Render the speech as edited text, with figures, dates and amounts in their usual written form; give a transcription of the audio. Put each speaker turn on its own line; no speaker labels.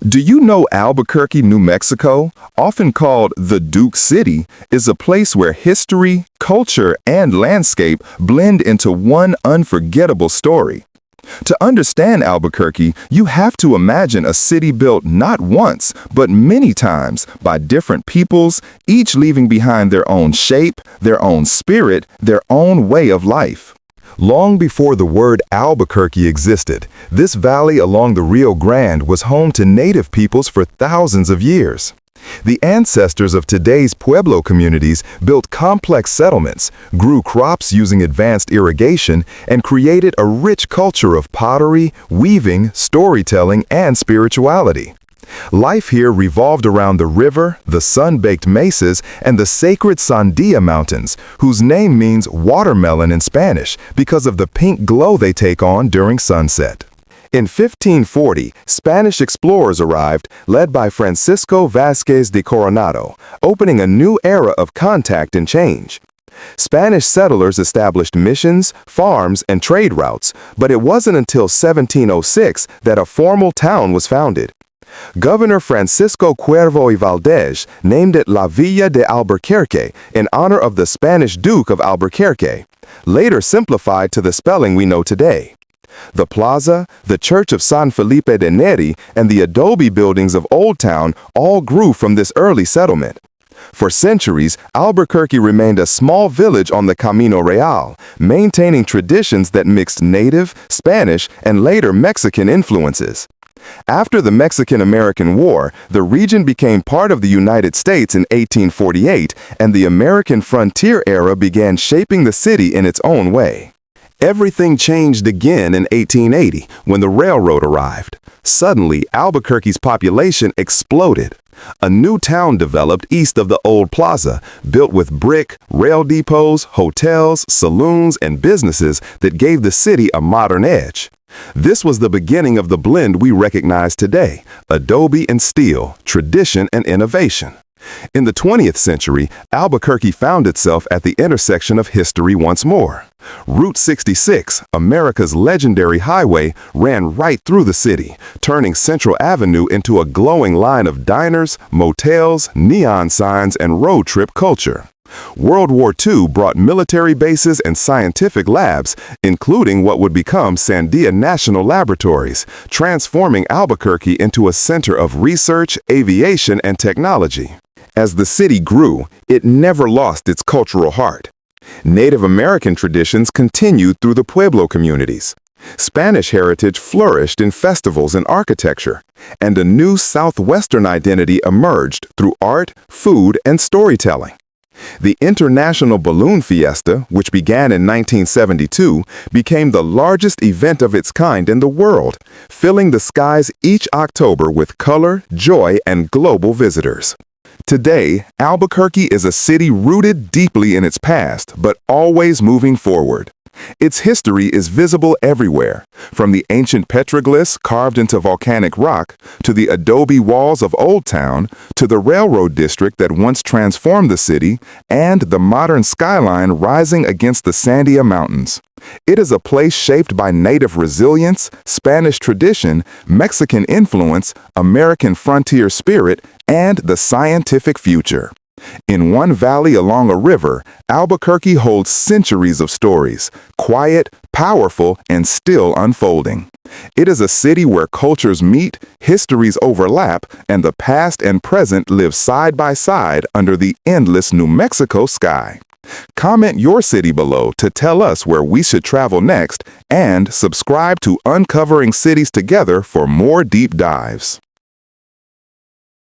Do you know Albuquerque, New Mexico, often called the Duke City, is a place where history, culture, and landscape blend into one unforgettable story? To understand Albuquerque, you have to imagine a city built not once, but many times by different peoples, each leaving behind their own shape, their own spirit, their own way of life. Long before the word Albuquerque existed, this valley along the Rio Grande was home to native peoples for thousands of years. The ancestors of today's Pueblo communities built complex settlements, grew crops using advanced irrigation, and created a rich culture of pottery, weaving, storytelling, and spirituality. Life here revolved around the river, the sun-baked mesas, and the sacred Sandia Mountains, whose name means watermelon in Spanish because of the pink glow they take on during sunset. In 1540, Spanish explorers arrived, led by Francisco Vázquez de Coronado, opening a new era of contact and change. Spanish settlers established missions, farms, and trade routes, but it wasn't until 1706 that a formal town was founded. Governor Francisco Cuervo y Valdez named it La Villa de Alburqurque in honor of the Spanish Duke of Albuquerque, later simplified to the spelling we know today. The plaza, the Church of San Felipe de Neri, and the adobe buildings of Old Town all grew from this early settlement. For centuries, Albuquerque remained a small village on the Camino Real, maintaining traditions that mixed native, Spanish, and later Mexican influences. After the Mexican-American War, the region became part of the United States in 1848, and the American frontier era began shaping the city in its own way. Everything changed again in 1880 when the railroad arrived. Suddenly, Albuquerque's population exploded. A new town developed east of the old plaza, built with brick, rail depots, hotels, saloons, and businesses that gave the city a modern edge. This was the beginning of the blend we recognize today: adobe and steel, tradition and innovation. In the 20th century, Albuquerque found itself at the intersection of history once more. Route 66, America's legendary highway, ran right through the city, turning Central Avenue into a glowing line of diners, motels, neon signs, and road trip culture. World War II brought military bases and scientific labs, including what would become Sandia National Laboratories, transforming Albuquerque into a center of research, aviation, and technology. As the city grew, it never lost its cultural heart. Native American traditions continued through the Pueblo communities. Spanish heritage flourished in festivals and architecture, and a new Southwestern identity emerged through art, food, and storytelling. The International Balloon Fiesta, which began in 1972, became the largest event of its kind in the world, filling the skies each October with color, joy, and global visitors. Today, Albuquerque is a city rooted deeply in its past, but always moving forward. Its history is visible everywhere, from the ancient petroglyphs carved into volcanic rock, to the adobe walls of Old Town, to the railroad district that once transformed the city, and the modern skyline rising against the Sandia Mountains. It is a place shaped by native resilience, Spanish tradition, Mexican influence, American frontier spirit, and the scientific future. In one valley along a river, Albuquerque holds centuries of stories, quiet, powerful, and still unfolding. It is a city where cultures meet, histories overlap, and the past and present live side by side under the endless New Mexico sky. Comment your city below to tell us where we should travel next, and subscribe to Uncovering Cities Together for more deep dives.